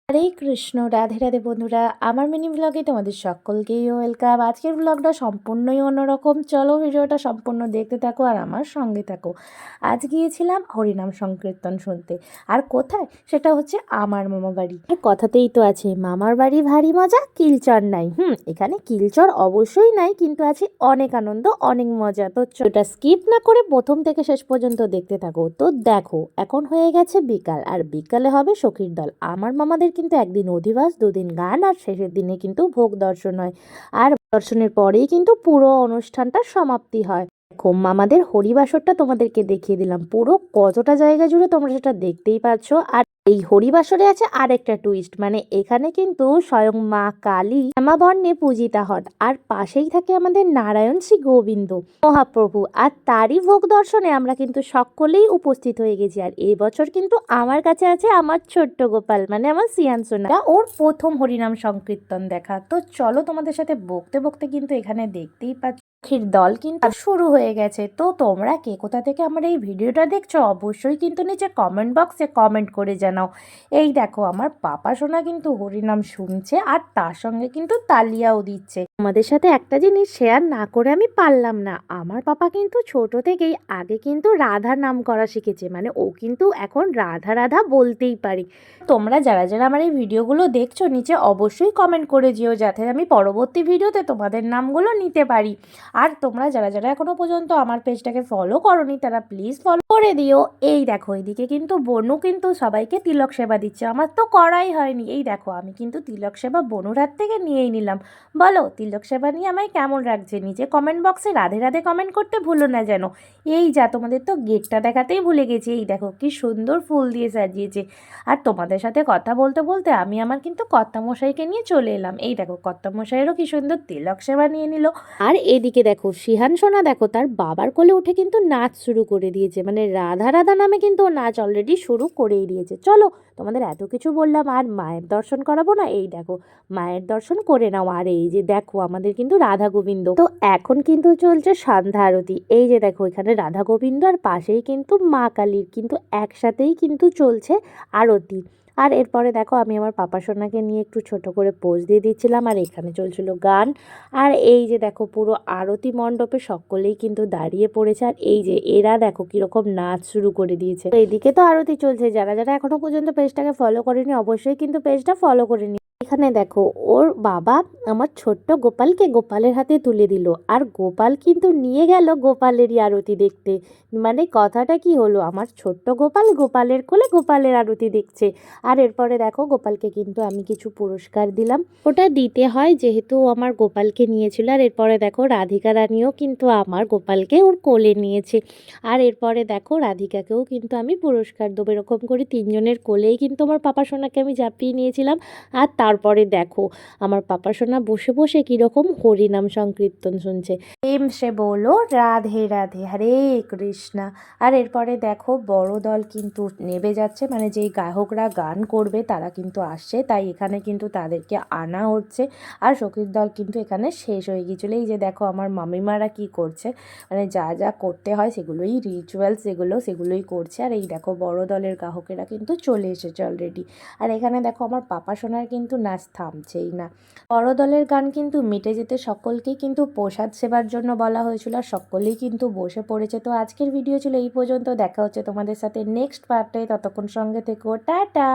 হরে কৃষ্ণ, রাধে রাধে বন্ধুরা, আমার মিনি ব্লগে তোমাদের সকলকেই ওয়েলকাম। আজকের ব্লগটা সম্পূর্ণই অন্যরকম। চলো ভিডিওটা সম্পূর্ণ দেখতে থাকো আর আমার সঙ্গে থাকো। আজ গিয়েছিলাম হরিনাম সংকীর্তন শুনতে। আর কোথায়? সেটা হচ্ছে আমার মামা বাড়ি। কথাতেই তো আছে, মামার বাড়ি ভারী মজা, কিলচর নাই। এখানে কিলচর অবশ্যই নাই, কিন্তু আছে অনেক আনন্দ, অনেক মজা। তো ওটা স্কিপ না করে প্রথম থেকে শেষ পর্যন্ত দেখতে থাকো। তো দেখো, এখন হয়ে গেছে বিকাল, আর বিকালে হবে সখীর দল। আমার মামাদের কিন্তু একদিন অধিবাস, দুদিন গান, আর শেষের দিনে কিন্তু ভোগ দর্শন হয়। আর দর্শনের পরেই কিন্তু পুরো অনুষ্ঠানটার সমাপ্তি হয়। দেখো, মামাদের হরিবাসরটা তোমাদেরকে দেখিয়ে দিলাম। পুরো কতটা জায়গা জুড়ে তোমরা সেটা দেখতেই পাচ্ছ। আর এই হরিবাসরে আছে আরেকটা টুইস্ট, মানে এখানে কিন্তু স্বয়ং মা কালী শ্যামাবর্ণে পূজিতা হন। আর পাশেই থাকে আমাদের নারায়ণ শ্রী গোবিন্দ মহাপ্রভু। আর তারই ভোগ দর্শনে আমরা কিন্তু সকলেই উপস্থিত হয়ে গেছি। আর এবছর কিন্তু আমার কাছে আছে আমার ছোট্ট গোপাল, মানে আমার সিয়ান সোনা। ওর প্রথম হরিনাম সংকীর্তন দেখা। তো চলো, তোমাদের সাথে বকতে বকতে কিন্তু এখানে দেখতেই পাচ্ছ সখীর দল কিন্তু শুরু হয়ে গেছে। তো তোমরা কে কোথা থেকে আমার এই ভিডিওটা দেখছো অবশ্যই কিন্তু নিচে কমেন্ট বক্সে কমেন্ট করে জানাও। এই দেখো, আমার পাপা সোনা কিন্তু হরিনাম শুনছে আর তার সঙ্গে কিন্তু তালিয়াও দিচ্ছে। আমাদের সাথে একটা জিনিস শেয়ার না করে আমি পারলাম না। আমার পাপা কিন্তু ছোট থেকেই আগে কিন্তু রাধা নাম করা শিখেছে, মানে ও কিন্তু এখন রাধা রাধা বলতেই পারি। তোমরা যারা যারা আমার এই ভিডিওগুলো দেখছো নিচে অবশ্যই কমেন্ট করে যেও, যাতে আমি পরবর্তী ভিডিওতে তোমাদের নামগুলো নিতে পারি। আর তোমরা যারা যারা এখনো পর্যন্ত আমার পেজটাকে ফলো করোনি তারা প্লিজ ফলো করে দিও। এই দেখো, এদিকে কিন্তু বনু কিন্তু সবাইকে তিলক সেবা দিচ্ছে। আমার তো করাই হয়নি। এই দেখো, আমি কিন্তু তিলক সেবা বনুর হাত থেকে নিয়েই নিলাম। বলো, তিলক সেবা নিয়ে আমায় কেমন লাগছে? নিচে কমেন্ট বক্সে রাধে রাধে কমেন্ট করতে ভুলো না যেন। এই যা, তোমাদের তো গেটটা দেখাতেই ভুলে গেছি। এই দেখো কি সুন্দর ফুল দিয়ে সাজিয়েছে। আর তোমাদের সাথে কথা বলতে বলতে আমি আমার কিন্তু কর্তামশাইকে নিয়ে চলে এলাম। এই দেখো, কর্তামশাইয়েরও কি সুন্দর তিলক সেবা নিয়ে নিল। আর এদিকে দেখো, শিহান সোনা দেখো তার বাবার কোলে উঠে কিন্তু নাচ শুরু করে দিয়েছে, মানে রাধা রাধা নামে কিন্তু ও নাচ অলরেডি শুরু করেই দিয়েছে। চলো, তোমাদের এত কিছু বললাম, আর মায়ের দর্শন করাবো না? এই দেখো, মায়ের দর্শন করে নাও। আর এই যে দেখো, আমাদের কিন্তু রাধা গোবিন্দ তো এখন কিন্তু চলছে সন্ধ্যা আরতি। এই যে দেখো, এখানে রাধা গোবিন্দ আর পাশেই কিন্তু মা কালীর কিন্তু একসাথেই কিন্তু চলছে আরতি। আর এরপরে দেখো, আমি আমার পাপা সোনাকে নিয়ে একটু ছোট করে পোজ দিয়ে দিচ্ছিলাম, আর এখানে চলছিল গান। আর এই যে দেখো, পুরো আরতি মণ্ডপে সকলেই কিন্তু দাঁড়িয়ে পড়েছে। আর এই যে এরা দেখো কিরকম নাচ শুরু করে দিয়েছে। তো এইদিকে তো আরতি চলছে। যারা যারা এখনো পর্যন্ত পেজটাকে ফলো করেনি অবশ্যই কিন্তু পেজটা ফলো করে নি। এখানে দেখো, ওর বাবা আমার ছোট্ট গোপালকে গোপালের হাতে তুলে দিল, আর গোপাল কিন্তু নিয়ে গেল গোপালেরই আরতি দেখতে। মানে কথাটা কি হলো, আমার ছোট্ট গোপাল গোপালের কোলে গোপালের আরতি দেখছে। আর এরপরে দেখো, গোপালকে কিন্তু আমি কিছু পুরস্কার দিলাম। ওটা দিতে হয় যেহেতু আমার গোপালকে নিয়েছিল। আর এরপরে দেখো, রাধিকা রানীও কিন্তু আমার গোপালকে ওর কোলে নিয়েছে। আর এরপরে দেখো, রাধিকাকেও কিন্তু আমি পুরস্কার দেবো। এরকম করে তিনজনের কোলেই কিন্তু আমার পাপা সোনাকে আমি চাপিয়ে নিয়েছিলাম। আর তারপরে দেখো, আমার পাপা সোনা বসে বসে কীরকম হরিনাম সংকীর্তন শুনছে। প্রেম সে বলো রাধে রাধে, হরে কৃষ্ণা। আর এরপরে দেখো, বড় দল কিন্তু নেমে যাচ্ছে, মানে যেই গায়করা গান করবে তারা কিন্তু আসছে, তাই এখানে কিন্তু তাদেরকে আনা হচ্ছে। আর সখীর দল কিন্তু এখানে শেষ হয়ে গিয়েছিলো। এই যে দেখো, আমার মামিমারা কি করছে, মানে যা যা করতে হয় সেগুলোই, রিচুয়ালস সেগুলোই করছে। আর এই দেখো, বড় দলের গ্রাহকেরা কিন্তু চলে এসেছে অলরেডি। আর এখানে দেখো, আমার পাপা সোনার কিন্তু নাচ থামছেই না। বড় দলের গান কিন্তু মিটে যেতে সকলকেই কিন্তু প্রসাদ সেবার জন্য বলা হয়েছিল, আর সকলেই কিন্তু বসে পড়েছে। তো আজকের ভিডিও ছিল এই পর্যন্ত। দেখা হচ্ছে তোমাদের সাথে নেক্সট পার্টে। ততক্ষণ সঙ্গে থেকো, টাটা।